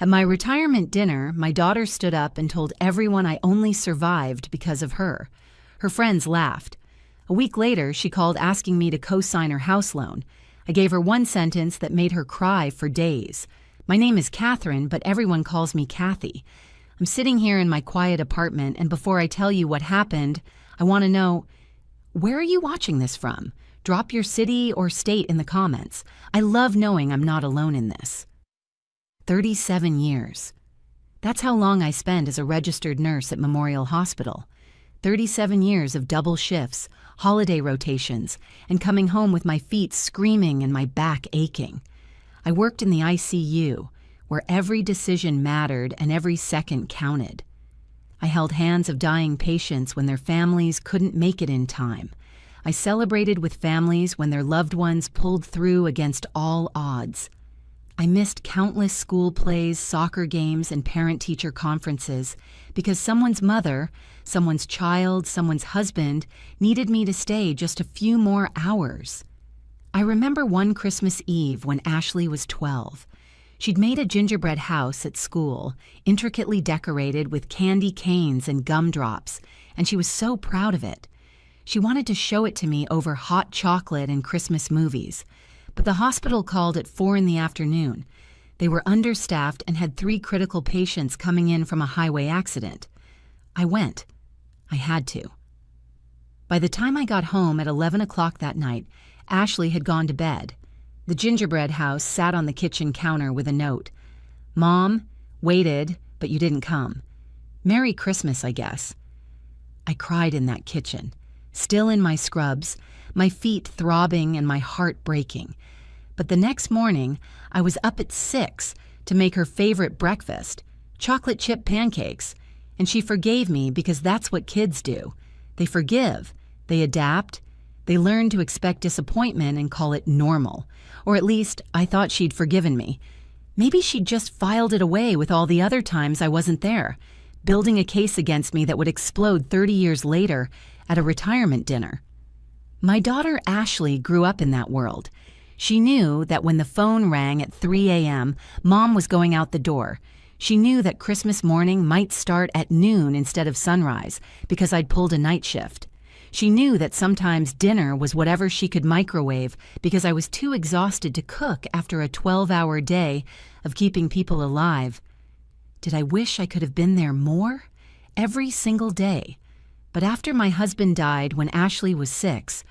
At my retirement dinner, my daughter stood up and told everyone I only survived because of her. Her friends laughed. A week later, she called asking me to co-sign her house loan. I gave her one sentence that made her cry for days. My name is Catherine, but everyone calls me Kathy. I'm sitting here in my quiet apartment, and before I tell you what happened, I want to know, where are you watching this from? Drop your city or state in the comments. I love knowing I'm not alone in this. 37 years. That's how long I spent as a registered nurse at Memorial Hospital. 37 years of double shifts, holiday rotations, and coming home with my feet screaming and my back aching. I worked in the ICU, where every decision mattered and every second counted. I held hands of dying patients when their families couldn't make it in time. I celebrated with families when their loved ones pulled through against all odds. I missed countless school plays, soccer games, and parent-teacher conferences because someone's mother, someone's child, someone's husband needed me to stay just a few more hours. I remember one Christmas Eve when Ashley was 12. She'd made a gingerbread house at school, intricately decorated with candy canes and gumdrops, and she was so proud of it. She wanted to show it to me over hot chocolate and Christmas movies. But the hospital called at 4 p.m. They were understaffed and had 3 critical patients coming in from a highway accident. I went. I had to. By the time I got home at 11 o'clock that night, Ashley had gone to bed. The gingerbread house sat on the kitchen counter with a note. "Mom, waited, but you didn't come. Merry Christmas, I guess." I cried in that kitchen, still in my scrubs, my feet throbbing and my heart breaking. But the next morning, I was up at 6 to make her favorite breakfast, chocolate chip pancakes, and she forgave me because that's what kids do. They forgive, they adapt, they learn to expect disappointment and call it normal. Or at least, I thought she'd forgiven me. Maybe she'd just filed it away with all the other times I wasn't there, building a case against me that would explode 30 years later at a retirement dinner. My daughter Ashley grew up in that world. She knew that when the phone rang at 3 a.m., Mom was going out the door. She knew that Christmas morning might start at noon instead of sunrise because I'd pulled a night shift. She knew that sometimes dinner was whatever she could microwave because I was too exhausted to cook after a 12-hour day of keeping people alive. Did I wish I could have been there more? Every single day. But after my husband died when Ashley was 6,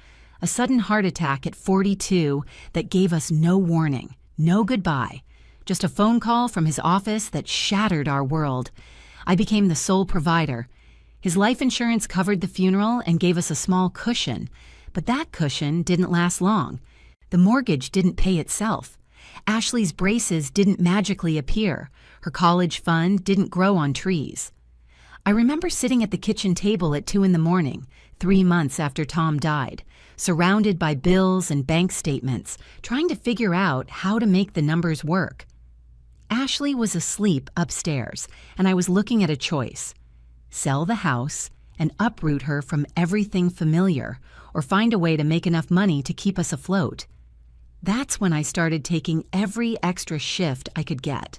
a sudden heart attack at 42 that gave us no warning, no goodbye, just a phone call from his office that shattered our world. I became the sole provider. His life insurance covered the funeral and gave us a small cushion, but that cushion didn't last long. The mortgage didn't pay itself. Ashley's braces didn't magically appear. Her college fund didn't grow on trees. I remember sitting at the kitchen table at 2 a.m, 3 months after Tom died, surrounded by bills and bank statements, trying to figure out how to make the numbers work. Ashley was asleep upstairs, and I was looking at a choice. Sell the house and uproot her from everything familiar, or find a way to make enough money to keep us afloat. That's when I started taking every extra shift I could get.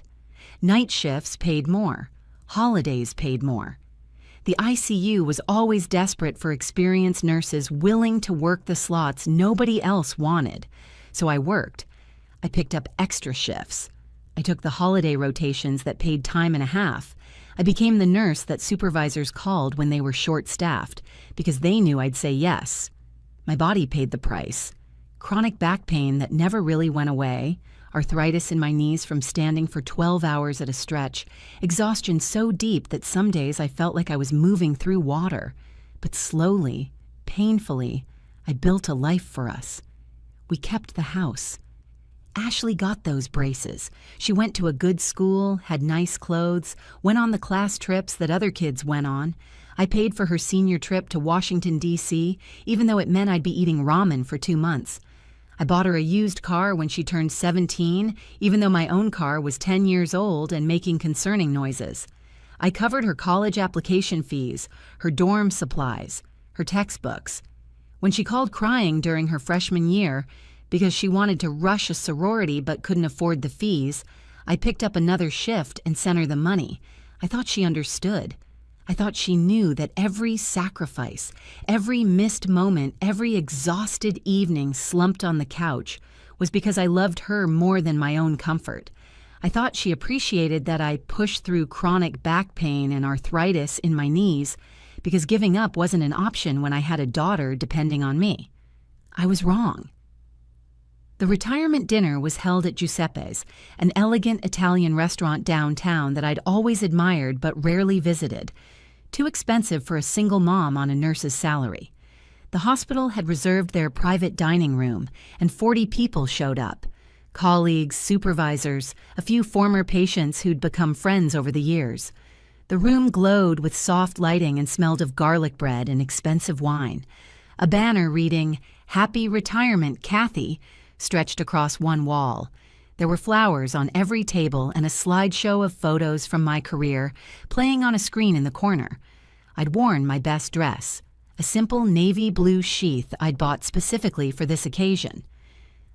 Night shifts paid more. Holidays paid more. The ICU was always desperate for experienced nurses willing to work the slots nobody else wanted. So I worked. I picked up extra shifts. I took the holiday rotations that paid time and a half. I became the nurse that supervisors called when they were short-staffed because they knew I'd say yes. My body paid the price. Chronic back pain that never really went away, arthritis in my knees from standing for 12 hours at a stretch, exhaustion so deep that some days I felt like I was moving through water. But slowly, painfully, I built a life for us. We kept the house. Ashley got those braces. She went to a good school, had nice clothes, went on the class trips that other kids went on. I paid for her senior trip to Washington, D.C., even though it meant I'd be eating ramen for 2 months. I bought her a used car when she turned 17, even though my own car was 10 years old and making concerning noises. I covered her college application fees, her dorm supplies, her textbooks. When she called crying during her freshman year, because she wanted to rush a sorority but couldn't afford the fees, I picked up another shift and sent her the money. I thought she understood. I thought she knew that every sacrifice, every missed moment, every exhausted evening slumped on the couch was because I loved her more than my own comfort. I thought she appreciated that I pushed through chronic back pain and arthritis in my knees because giving up wasn't an option when I had a daughter depending on me. I was wrong. The retirement dinner was held at Giuseppe's, an elegant Italian restaurant downtown that I'd always admired but rarely visited. Too expensive for a single mom on a nurse's salary. The hospital had reserved their private dining room, and 40 people showed up. Colleagues, supervisors, a few former patients who'd become friends over the years. The room glowed with soft lighting and smelled of garlic bread and expensive wine. A banner reading, "Happy Retirement, Kathy," stretched across one wall. There were flowers on every table and a slideshow of photos from my career playing on a screen in the corner. I'd worn my best dress, a simple navy blue sheath I'd bought specifically for this occasion.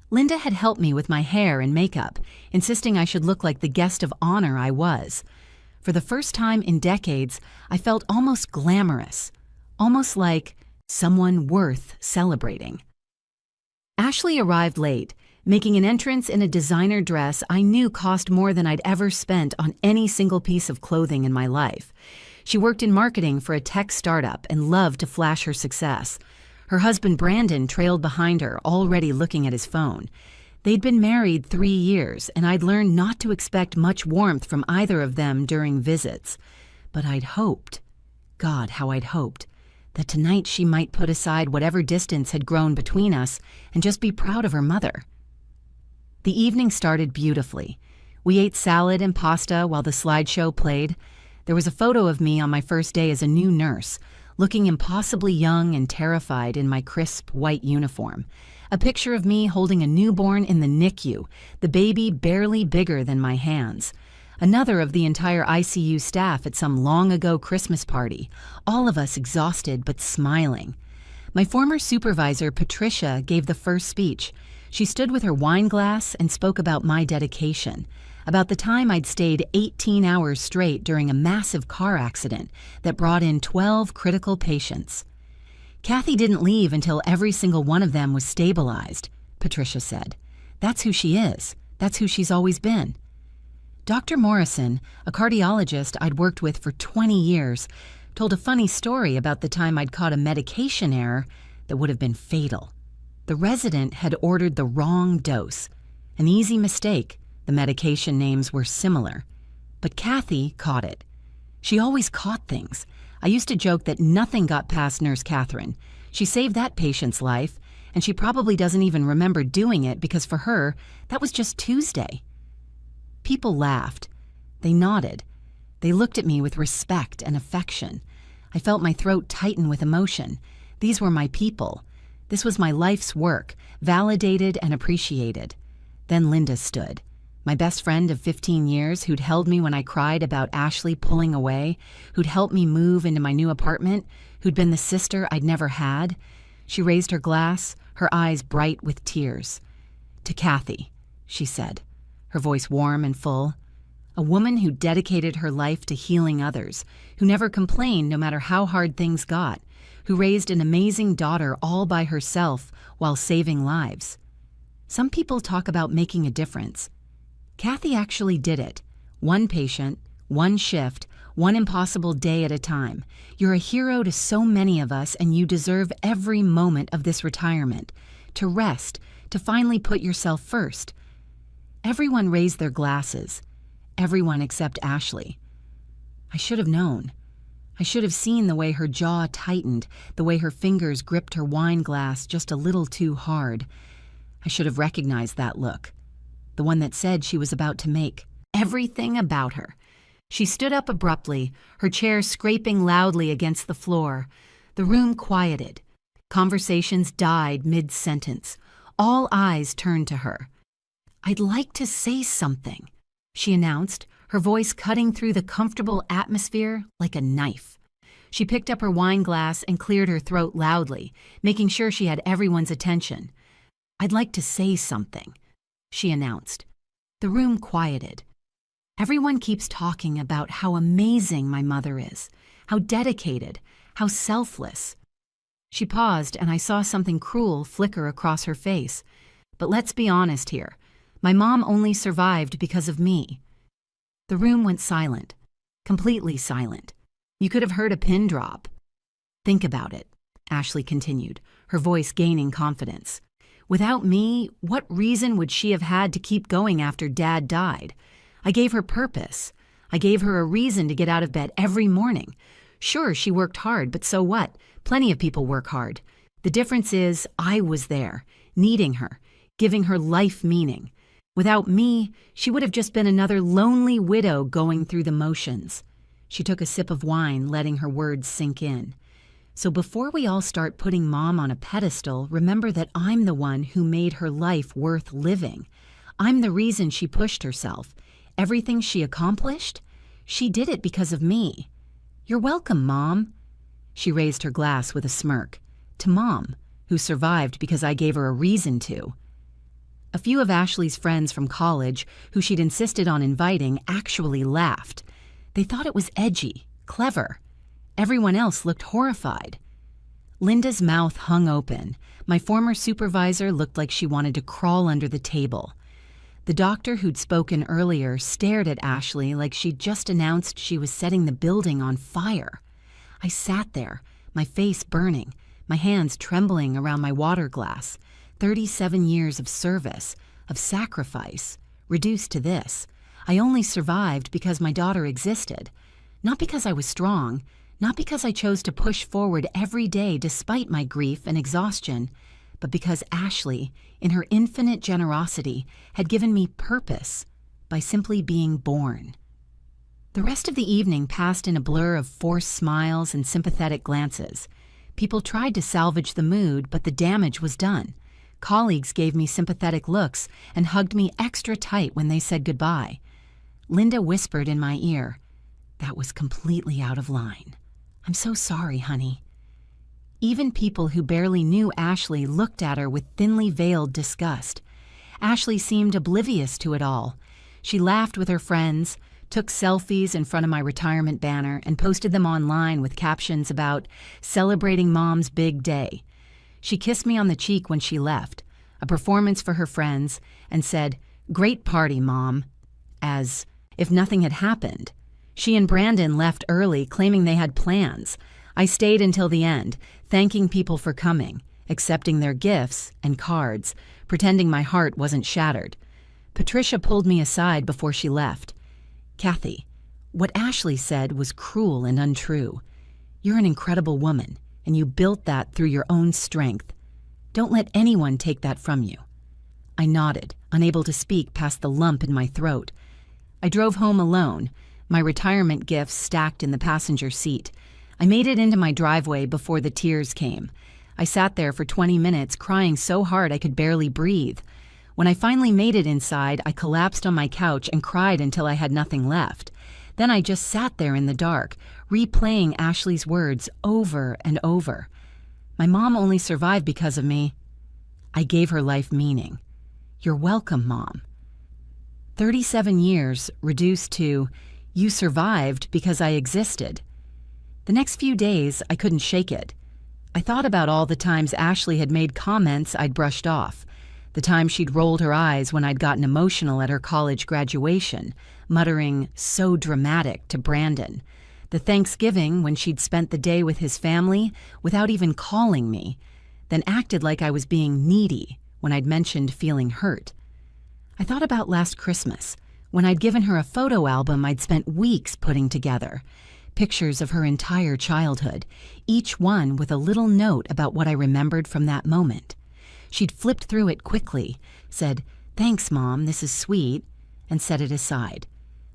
Linda had helped me with my hair and makeup, insisting I should look like the guest of honor I was. For the first time in decades, I felt almost glamorous, almost like someone worth celebrating. Ashley arrived late, making an entrance in a designer dress I knew cost more than I'd ever spent on any single piece of clothing in my life. She worked in marketing for a tech startup and loved to flash her success. Her husband Brandon trailed behind her, already looking at his phone. They'd been married 3 years, and I'd learned not to expect much warmth from either of them during visits. But I'd hoped, God, how I'd hoped, that tonight she might put aside whatever distance had grown between us and just be proud of her mother. The evening started beautifully. We ate salad and pasta while the slideshow played. There was a photo of me on my first day as a new nurse, looking impossibly young and terrified in my crisp white uniform. A picture of me holding a newborn in the NICU, the baby barely bigger than my hands. Another of the entire ICU staff at some long-ago Christmas party, all of us exhausted but smiling. My former supervisor, Patricia, gave the first speech. She stood with her wine glass and spoke about my dedication, about the time I'd stayed 18 hours straight during a massive car accident that brought in 12 critical patients. Kathy didn't leave until every single one of them was stabilized, Patricia said. That's who she is. That's who she's always been. Dr. Morrison, a cardiologist I'd worked with for 20 years, told a funny story about the time I'd caught a medication error that would have been fatal. The resident had ordered the wrong dose. An easy mistake. The medication names were similar. But Kathy caught it. She always caught things. I used to joke that nothing got past Nurse Catherine. She saved that patient's life, and she probably doesn't even remember doing it because for her, that was just Tuesday. People laughed. They nodded. They looked at me with respect and affection. I felt my throat tighten with emotion. These were my people. This was my life's work, validated and appreciated. Then Linda stood. My best friend of 15 years who'd held me when I cried about Ashley pulling away, who'd helped me move into my new apartment, who'd been the sister I'd never had. She raised her glass, her eyes bright with tears. "To Kathy," she said, her voice warm and full. A woman who dedicated her life to healing others, who never complained no matter how hard things got, who raised an amazing daughter all by herself while saving lives. Some people talk about making a difference. Kathy actually did it. One patient, one shift, one impossible day at a time. You're a hero to so many of us, and you deserve every moment of this retirement. To rest, to finally put yourself first. Everyone raised their glasses. Everyone except Ashley. I should have known. I should have seen the way her jaw tightened, the way her fingers gripped her wine glass just a little too hard. I should have recognized that look. The one that said she was about to make everything about her. She stood up abruptly, her chair scraping loudly against the floor. The room quieted. Conversations died mid-sentence. All eyes turned to her. "I'd like to say something," she announced, her voice cutting through the comfortable atmosphere like a knife. She picked up her wine glass and cleared her throat loudly, making sure she had everyone's attention. "I'd like to say something," she announced. The room quieted. Everyone keeps talking about how amazing my mother is, how dedicated, how selfless. She paused, and I saw something cruel flicker across her face. But let's be honest here. My mom only survived because of me. The room went silent, completely silent. You could have heard a pin drop. Think about it, Ashley continued, her voice gaining confidence. Without me, what reason would she have had to keep going after Dad died? I gave her purpose. I gave her a reason to get out of bed every morning. Sure, she worked hard, but so what? Plenty of people work hard. The difference is I was there, needing her, giving her life meaning. Without me, she would have just been another lonely widow going through the motions. She took a sip of wine, letting her words sink in. So before we all start putting Mom on a pedestal, remember that I'm the one who made her life worth living. I'm the reason she pushed herself. Everything she accomplished, she did it because of me. You're welcome, Mom. She raised her glass with a smirk. To Mom, who survived because I gave her a reason to. A few of Ashley's friends from college, who she'd insisted on inviting, actually laughed. They thought it was edgy, clever. Everyone else looked horrified. Linda's mouth hung open. My former supervisor looked like she wanted to crawl under the table. The doctor who'd spoken earlier stared at Ashley like she'd just announced she was setting the building on fire. I sat there, my face burning, my hands trembling around my water glass. 37 years of service, of sacrifice, reduced to this. I only survived because my daughter existed. Not because I was strong, not because I chose to push forward every day despite my grief and exhaustion, but because Ashley, in her infinite generosity, had given me purpose by simply being born. The rest of the evening passed in a blur of forced smiles and sympathetic glances. People tried to salvage the mood, but the damage was done. Colleagues gave me sympathetic looks and hugged me extra tight when they said goodbye. Linda whispered in my ear, "That was completely out of line. I'm so sorry, honey." Even people who barely knew Ashley looked at her with thinly veiled disgust. Ashley seemed oblivious to it all. She laughed with her friends, took selfies in front of my retirement banner, and posted them online with captions about celebrating Mom's big day. She kissed me on the cheek when she left, a performance for her friends, and said, "Great party, Mom," as if nothing had happened. She and Brandon left early, claiming they had plans. I stayed until the end, thanking people for coming, accepting their gifts and cards, pretending my heart wasn't shattered. Patricia pulled me aside before she left. "Kathy, what Ashley said was cruel and untrue. You're an incredible woman, and you built that through your own strength. Don't let anyone take that from you." I nodded, unable to speak past the lump in my throat. I drove home alone, my retirement gifts stacked in the passenger seat. I made it into my driveway before the tears came. I sat there for 20 minutes, crying so hard I could barely breathe. When I finally made it inside, I collapsed on my couch and cried until I had nothing left. Then I just sat there in the dark, replaying Ashley's words over and over. My mom only survived because of me. I gave her life meaning. You're welcome, Mom. 37 years reduced to, you survived because I existed. The next few days, I couldn't shake it. I thought about all the times Ashley had made comments I'd brushed off. The time she'd rolled her eyes when I'd gotten emotional at her college graduation, muttering, "So dramatic," to Brandon. The Thanksgiving when she'd spent the day with his family without even calling me, then acted like I was being needy when I'd mentioned feeling hurt. I thought about last Christmas, when I'd given her a photo album I'd spent weeks putting together. Pictures of her entire childhood, each one with a little note about what I remembered from that moment. She'd flipped through it quickly, said, "Thanks, Mom, this is sweet," and set it aside.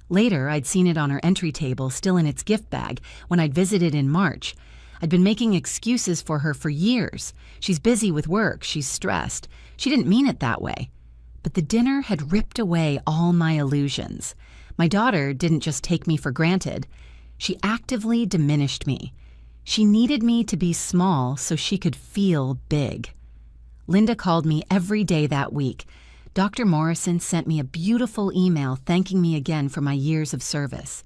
Later, I'd seen it on her entry table, still in its gift bag, when I'd visited in March. I'd been making excuses for her for years. She's busy with work, she's stressed. She didn't mean it that way. But the dinner had ripped away all my illusions. My daughter didn't just take me for granted. She actively diminished me. She needed me to be small so she could feel big. Linda called me every day that week, Dr. Morrison sent me a beautiful email thanking me again for my years of service.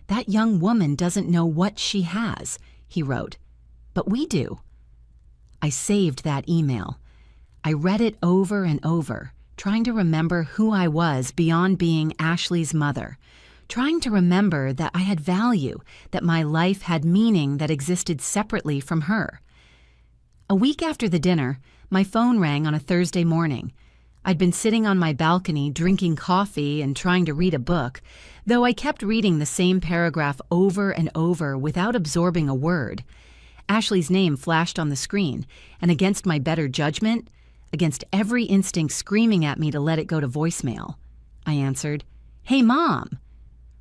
That young woman doesn't know what she has, he wrote, but we do. I saved that email. I read it over and over, trying to remember who I was beyond being Ashley's mother, trying to remember that I had value, that my life had meaning that existed separately from her. A week after the dinner, my phone rang on a Thursday morning. I'd been sitting on my balcony drinking coffee and trying to read a book, though I kept reading the same paragraph over and over without absorbing a word. Ashley's name flashed on the screen, and against my better judgment, against every instinct screaming at me to let it go to voicemail, I answered, "Hey, Mom."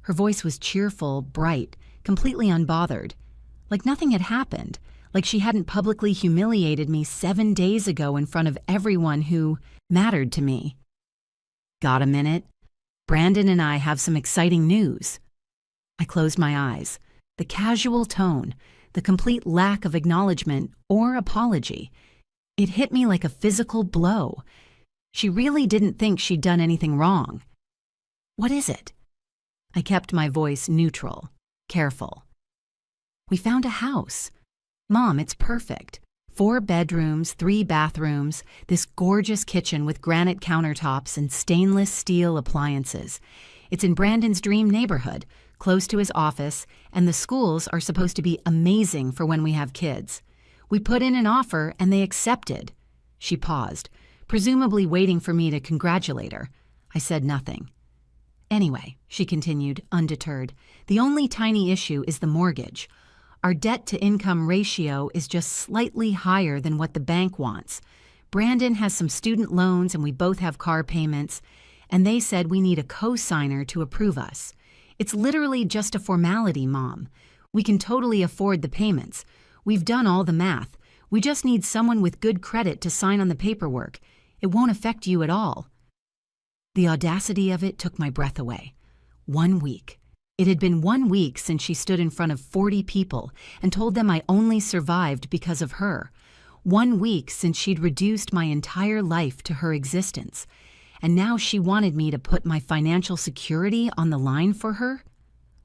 Her voice was cheerful, bright, completely unbothered, like nothing had happened, like she hadn't publicly humiliated me 7 days ago in front of everyone who mattered to me. "Got a minute? Brandon and I have some exciting news." I closed my eyes. The casual tone, the complete lack of acknowledgement or apology. It hit me like a physical blow. She really didn't think she'd done anything wrong. "What is it?" I kept my voice neutral, careful. "We found a house. Mom, it's perfect. 4 bedrooms, 3 bathrooms, this gorgeous kitchen with granite countertops and stainless steel appliances. It's in Brandon's dream neighborhood, close to his office, and the schools are supposed to be amazing for when we have kids. We put in an offer and they accepted." She paused, presumably waiting for me to congratulate her. I said nothing. "Anyway," she continued, undeterred, "the only tiny issue is the mortgage. Our debt-to-income ratio is just slightly higher than what the bank wants. Brandon has some student loans and we both have car payments, and they said we need a co-signer to approve us. It's literally just a formality, Mom. We can totally afford the payments. We've done all the math. We just need someone with good credit to sign on the paperwork. It won't affect you at all." The audacity of it took my breath away. 1 week. It had been 1 week since she stood in front of 40 people and told them I only survived because of her. 1 week since she'd reduced my entire life to her existence. And now she wanted me to put my financial security on the line for her?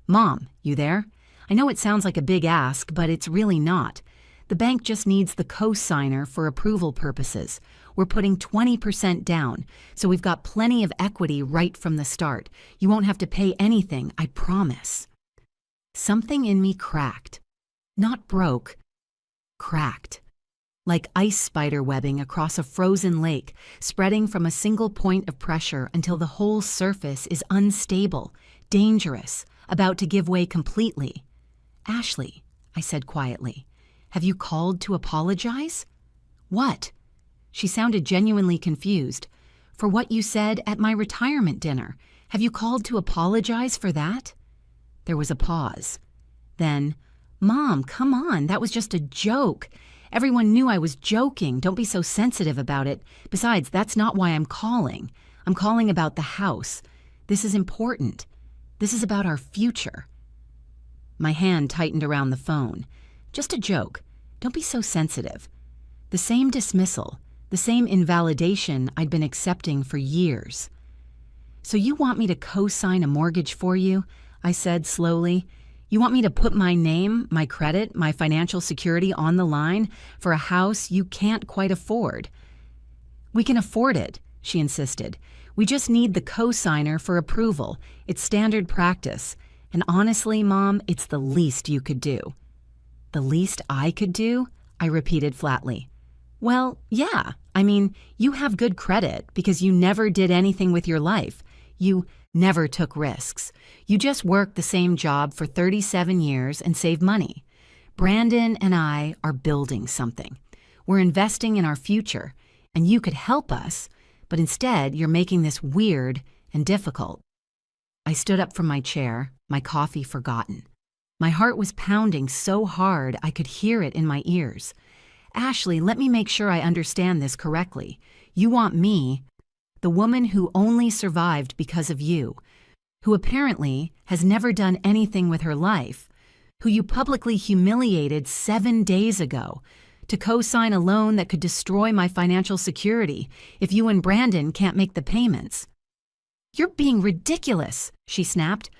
"Mom, you there? I know it sounds like a big ask, but it's really not. The bank just needs the co-signer for approval purposes. We're putting 20% down, so we've got plenty of equity right from the start. You won't have to pay anything, I promise." Something in me cracked. Not broke. Cracked. Like ice spider webbing across a frozen lake, spreading from a single point of pressure until the whole surface is unstable, dangerous, about to give way completely. "Ashley," I said quietly, "have you called to apologize?" "What?" She sounded genuinely confused. "For what you said at my retirement dinner. Have you called to apologize for that?" There was a pause. Then, "Mom, come on, that was just a joke. Everyone knew I was joking. Don't be so sensitive about it. Besides, that's not why I'm calling. I'm calling about the house. This is important. This is about our future." My hand tightened around the phone. "Just a joke. Don't be so sensitive." The same dismissal, the same invalidation I'd been accepting for years. "So you want me to co-sign a mortgage for you?" I said slowly. "You want me to put my name, my credit, my financial security on the line for a house you can't quite afford?" "We can afford it," she insisted. "We just need the co-signer for approval. It's standard practice. And honestly, Mom, it's the least you could do." "The least I could do?" I repeated flatly. "Well, yeah. I mean, you have good credit because you never did anything with your life. You never took risks. You just worked the same job for 37 years and saved money. Brandon and I are building something. We're investing in our future, and you could help us, but instead you're making this weird and difficult." I stood up from my chair, my coffee forgotten. My heart was pounding so hard I could hear it in my ears. "Ashley, let me make sure I understand this correctly. You want me, the woman who only survived because of you, who apparently has never done anything with her life, who you publicly humiliated 7 days ago, to co-sign a loan that could destroy my financial security if you and Brandon can't make the payments. You're being ridiculous, she snapped.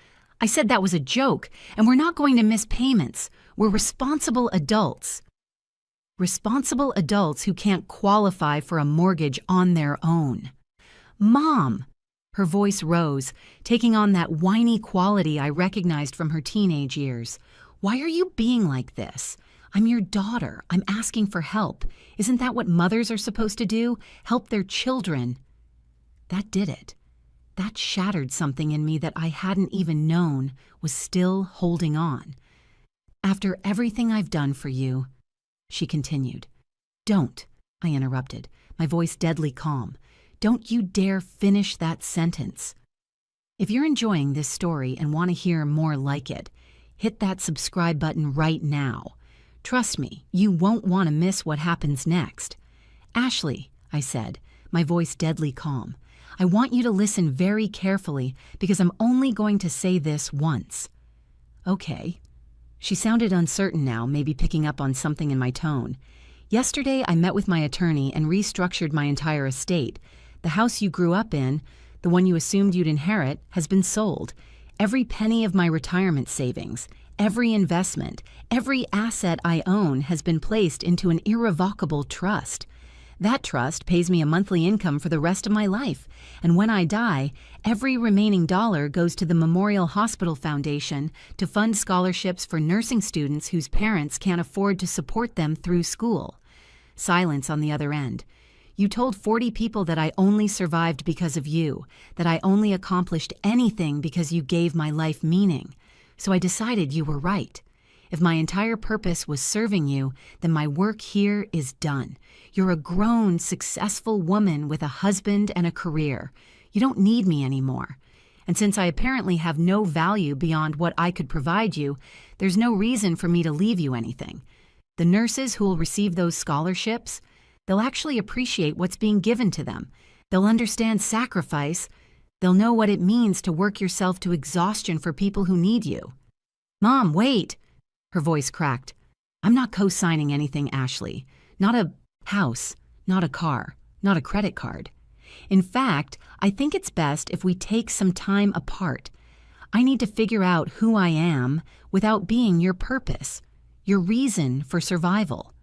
I said that was a joke, and we're not going to miss payments. We're responsible adults. Responsible adults who can't qualify for a mortgage on their own. Mom! Her voice rose, taking on that whiny quality I recognized from her teenage years. Why are you being like this? I'm your daughter. I'm asking for help. Isn't that what mothers are supposed to do? Help their children. That did it. That shattered something in me that I hadn't even known was still holding on. After everything I've done for you, she continued. Don't, I interrupted, my voice deadly calm. Don't you dare finish that sentence. If you're enjoying this story and want to hear more like it, hit that subscribe button right now. Trust me, you won't want to miss what happens next. Ashley, I said, my voice deadly calm, I want you to listen very carefully because I'm only going to say this once. Okay. She sounded uncertain now, maybe picking up on something in my tone. Yesterday, I met with my attorney and restructured my entire estate. The house you grew up in, the one you assumed you'd inherit, has been sold. Every penny of my retirement savings, every investment, every asset I own has been placed into an irrevocable trust. That trust pays me a monthly income for the rest of my life, and when I die, every remaining dollar goes to the Memorial Hospital Foundation to fund scholarships for nursing students whose parents can't afford to support them through school. Silence on the other end. You told 40 people that I only survived because of you, that I only accomplished anything because you gave my life meaning. So I decided you were right. If my entire purpose was serving you, then my work here is done. You're a grown, successful woman with a husband and a career. You don't need me anymore. And since I apparently have no value beyond what I could provide you, there's no reason for me to leave you anything. The nurses who will receive those scholarships, they'll actually appreciate what's being given to them. They'll understand sacrifice. They'll know what it means to work yourself to exhaustion for people who need you. Mom, wait! Her voice cracked. I'm not co-signing anything, Ashley. Not a house, not a car, not a credit card. In fact, I think it's best if we take some time apart. I need to figure out who I am without being your purpose, your reason for survival.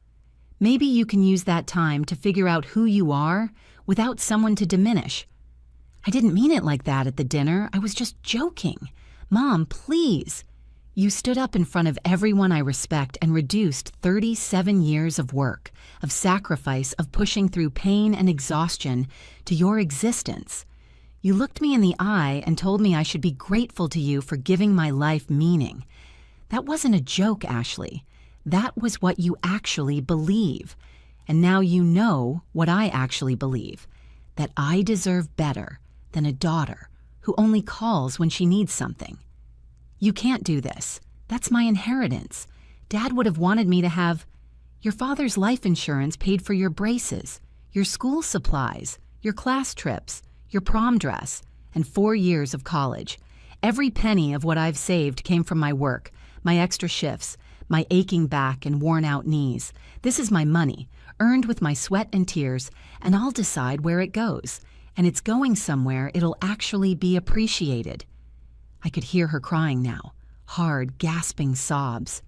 Maybe you can use that time to figure out who you are without someone to diminish. I didn't mean it like that at the dinner. I was just joking. Mom, please. You stood up in front of everyone I respect and reduced 37 years of work, of sacrifice, of pushing through pain and exhaustion to your existence. You looked me in the eye and told me I should be grateful to you for giving my life meaning. That wasn't a joke, Ashley. That was what you actually believe. And now you know what I actually believe, that I deserve better than a daughter who only calls when she needs something. You can't do this. That's my inheritance. Dad would have wanted me to have your father's life insurance paid for your braces, your school supplies, your class trips, your prom dress, and 4 years of college. Every penny of what I've saved came from my work, my extra shifts, my aching back and worn-out knees. This is my money, earned with my sweat and tears, and I'll decide where it goes. And it's going somewhere it'll actually be appreciated. I could hear her crying now, hard, gasping sobs.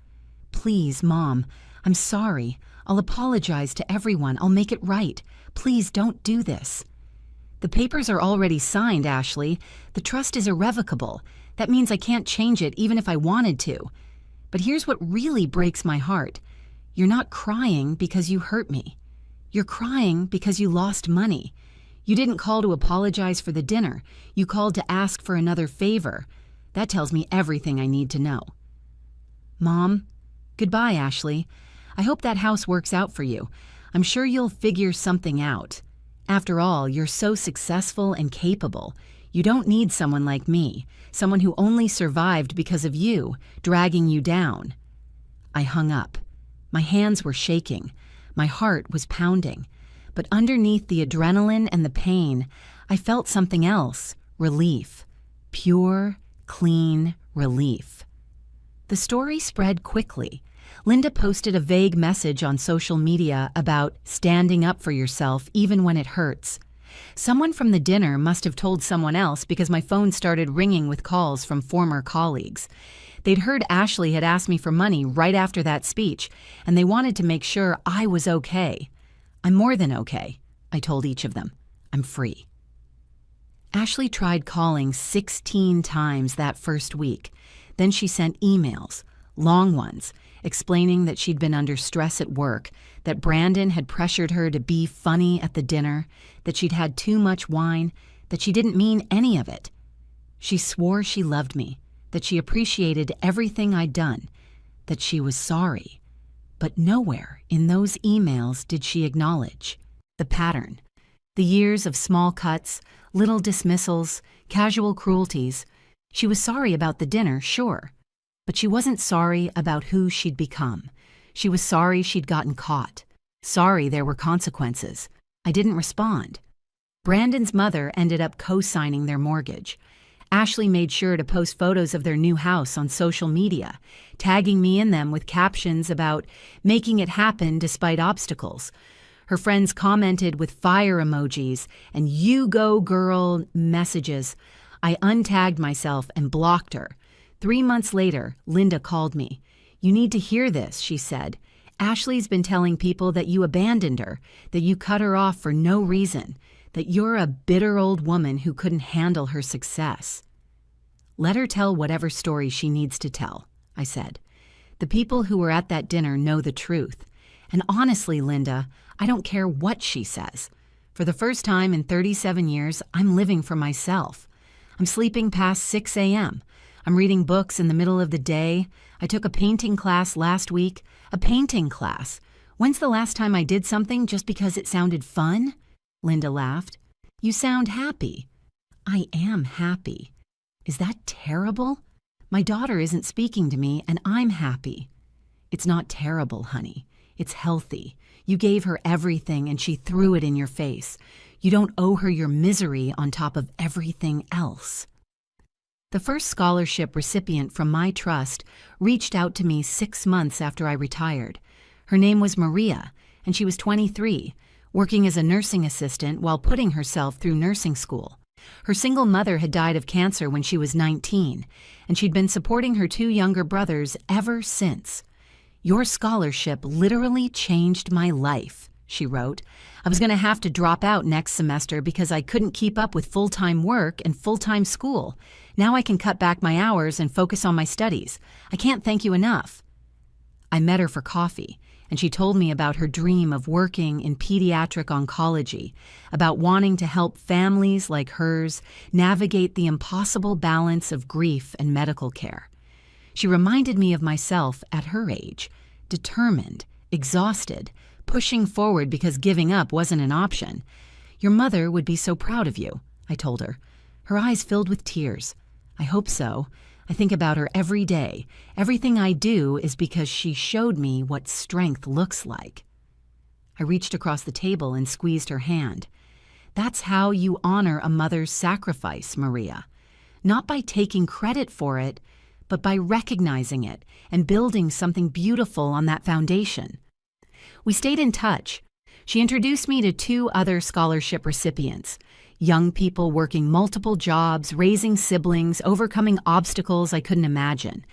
Please, Mom, I'm sorry. I'll apologize to everyone. I'll make it right. Please don't do this. The papers are already signed, Ashley. The trust is irrevocable. That means I can't change it even if I wanted to. But here's what really breaks my heart. You're not crying because you hurt me. You're crying because you lost money. You didn't call to apologize for the dinner. You called to ask for another favor. That tells me everything I need to know. Mom, goodbye, Ashley. I hope that house works out for you. I'm sure you'll figure something out. After all, you're so successful and capable. You don't need someone like me, someone who only survived because of you, dragging you down. I hung up. My hands were shaking. My heart was pounding. But underneath the adrenaline and the pain, I felt something else, relief. Pure, clean relief. The story spread quickly. Linda posted a vague message on social media about standing up for yourself even when it hurts. Someone from the dinner must have told someone else because my phone started ringing with calls from former colleagues. They'd heard Ashley had asked me for money right after that speech, and they wanted to make sure I was okay. I'm more than okay, I told each of them. I'm free. Ashley tried calling 16 times that first week. Then she sent emails, long ones, explaining that she'd been under stress at work, that Brandon had pressured her to be funny at the dinner, that she'd had too much wine, that she didn't mean any of it. She swore she loved me, that she appreciated everything I'd done, that she was sorry. But nowhere in those emails did she acknowledge the pattern, the years of small cuts, little dismissals, casual cruelties. She was sorry about the dinner, sure, but she wasn't sorry about who she'd become. She was sorry she'd gotten caught, sorry there were consequences. I didn't respond. Brandon's mother ended up co-signing their mortgage. Ashley made sure to post photos of their new house on social media, tagging me in them with captions about making it happen despite obstacles. Her friends commented with fire emojis and "you go girl" messages. I untagged myself and blocked her. 3 months later, Linda called me. "You need to hear this," she said. "Ashley's been telling people that you abandoned her, that you cut her off for no reason, that you're a bitter old woman who couldn't handle her success." "Let her tell whatever story she needs to tell," I said. "The people who were at that dinner know the truth. And honestly, Linda, I don't care what she says. For the first time in 37 years, I'm living for myself. I'm sleeping past 6 a.m. I'm reading books in the middle of the day. I took a painting class last week. A painting class. When's the last time I did something just because it sounded fun?" Linda laughed. "You sound happy." "I am happy." "Is that terrible? My daughter isn't speaking to me and I'm happy." "It's not terrible, honey. It's healthy. You gave her everything and she threw it in your face. You don't owe her your misery on top of everything else." The first scholarship recipient from my trust reached out to me 6 months after I retired. Her name was Maria, and she was 23, working as a nursing assistant while putting herself through nursing school. Her single mother had died of cancer when she was 19, and she'd been supporting her 2 younger brothers ever since. "Your scholarship literally changed my life," she wrote. "I was going to have to drop out next semester because I couldn't keep up with full-time work and full-time school. Now I can cut back my hours and focus on my studies. I can't thank you enough." I met her for coffee, and she told me about her dream of working in pediatric oncology, about wanting to help families like hers navigate the impossible balance of grief and medical care. She reminded me of myself at her age, determined, exhausted, pushing forward because giving up wasn't an option. "Your mother would be so proud of you," I told her. Her eyes filled with tears. "I hope so. I think about her every day. Everything I do is because she showed me what strength looks like." I reached across the table and squeezed her hand. "That's how you honor a mother's sacrifice, Maria. Not by taking credit for it, but by recognizing it and building something beautiful on that foundation." We stayed in touch. She introduced me to 2 other scholarship recipients, young people working multiple jobs, raising siblings, overcoming obstacles I couldn't imagine.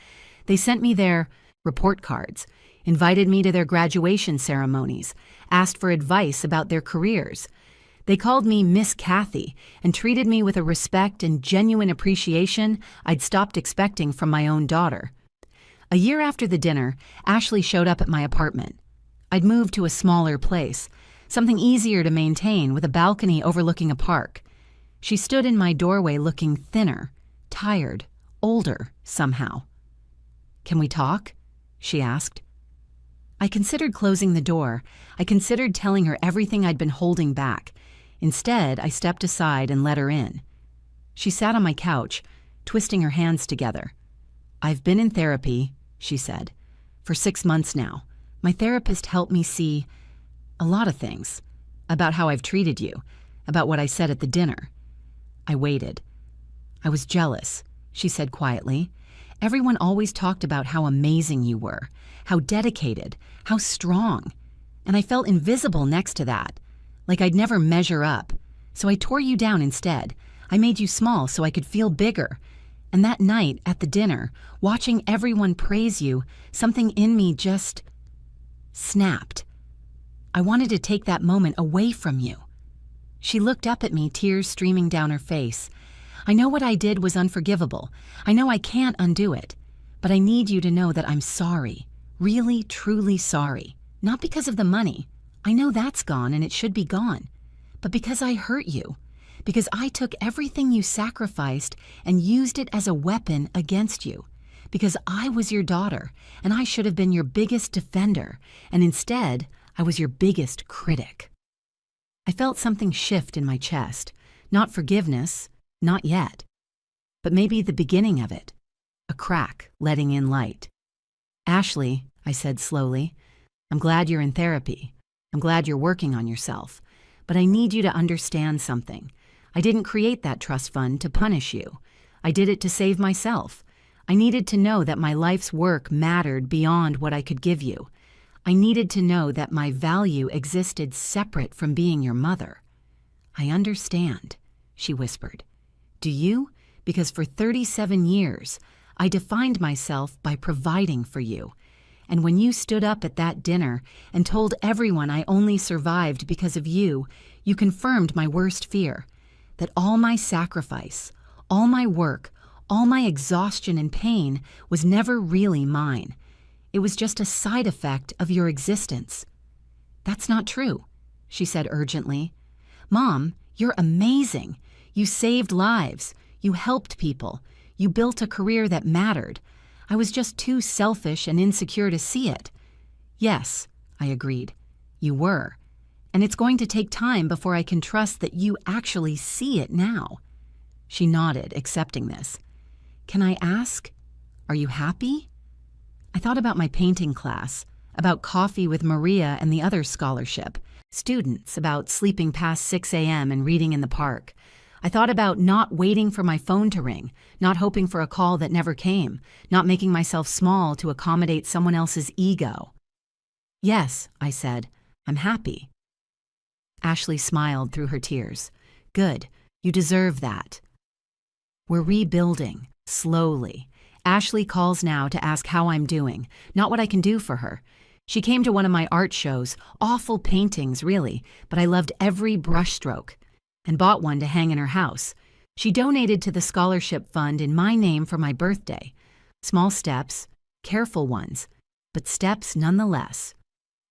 They sent me their report cards, invited me to their graduation ceremonies, asked for advice about their careers. They called me Miss Kathy and treated me with a respect and genuine appreciation I'd stopped expecting from my own daughter. A year after the dinner, Ashley showed up at my apartment. I'd moved to a smaller place, something easier to maintain with a balcony overlooking a park. She stood in my doorway looking thinner, tired, older somehow. "Can we talk?" she asked. I considered closing the door. I considered telling her everything I'd been holding back. Instead, I stepped aside and let her in. She sat on my couch, twisting her hands together. "I've been in therapy," she said, "for 6 months now. My therapist helped me see a lot of things, about how I've treated you, about what I said at the dinner." I waited. "I was jealous," she said quietly. Everyone always talked about how amazing you were, how dedicated, how strong. And I felt invisible next to that, like I'd never measure up. So I tore you down instead. I made you small so I could feel bigger. And that night at the dinner, watching everyone praise you, something in me just snapped. I wanted to take that moment away from you. She looked up at me, tears streaming down her face. I know what I did was unforgivable. I know I can't undo it. But I need you to know that I'm sorry. Really, truly sorry. Not because of the money. I know that's gone and it should be gone. But because I hurt you. Because I took everything you sacrificed and used it as a weapon against you. Because I was your daughter and I should have been your biggest defender. And instead, I was your biggest critic. I felt something shift in my chest. Not forgiveness, not yet. But maybe the beginning of it. A crack letting in light. Ashley, I said slowly, I'm glad you're in therapy. I'm glad you're working on yourself. But I need you to understand something. I didn't create that trust fund to punish you. I did it to save myself. I needed to know that my life's work mattered beyond what I could give you. I needed to know that my value existed separate from being your mother. I understand, she whispered. Do you? Because for 37 years, I defined myself by providing for you. And when you stood up at that dinner and told everyone I only survived because of you, you confirmed my worst fear, that all my sacrifice, all my work, all my exhaustion and pain was never really mine. It was just a side effect of your existence. That's not true, she said urgently. Mom, you're amazing. You saved lives. You helped people. You built a career that mattered. I was just too selfish and insecure to see it. Yes, I agreed. You were. And it's going to take time before I can trust that you actually see it now. She nodded, accepting this. Can I ask, are you happy? I thought about my painting class, about coffee with Maria and the other scholarship, students, about sleeping past 6 a.m. and reading in the park. I thought about not waiting for my phone to ring, not hoping for a call that never came, not making myself small to accommodate someone else's ego. Yes, I said, I'm happy. Ashley smiled through her tears. Good, you deserve that. We're rebuilding, slowly. Ashley calls now to ask how I'm doing, not what I can do for her. She came to one of my art shows, awful paintings, really, but I loved every brushstroke, and bought one to hang in her house. She donated to the scholarship fund in my name for my birthday. Small steps, careful ones, but steps nonetheless.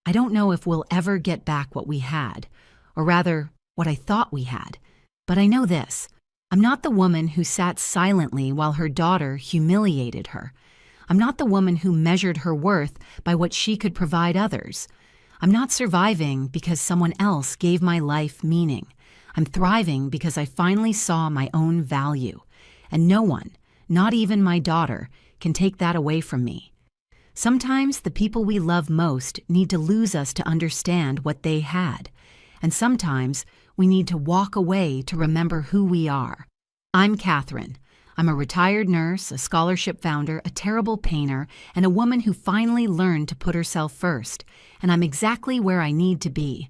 I don't know if we'll ever get back what we had, or rather, what I thought we had, but I know this. I'm not the woman who sat silently while her daughter humiliated her. I'm not the woman who measured her worth by what she could provide others. I'm not surviving because someone else gave my life meaning. I'm thriving because I finally saw my own value. And no one, not even my daughter, can take that away from me. Sometimes the people we love most need to lose us to understand what they had. And sometimes we need to walk away to remember who we are. I'm Catherine. I'm a retired nurse, a scholarship founder, a terrible painter, and a woman who finally learned to put herself first. And I'm exactly where I need to be.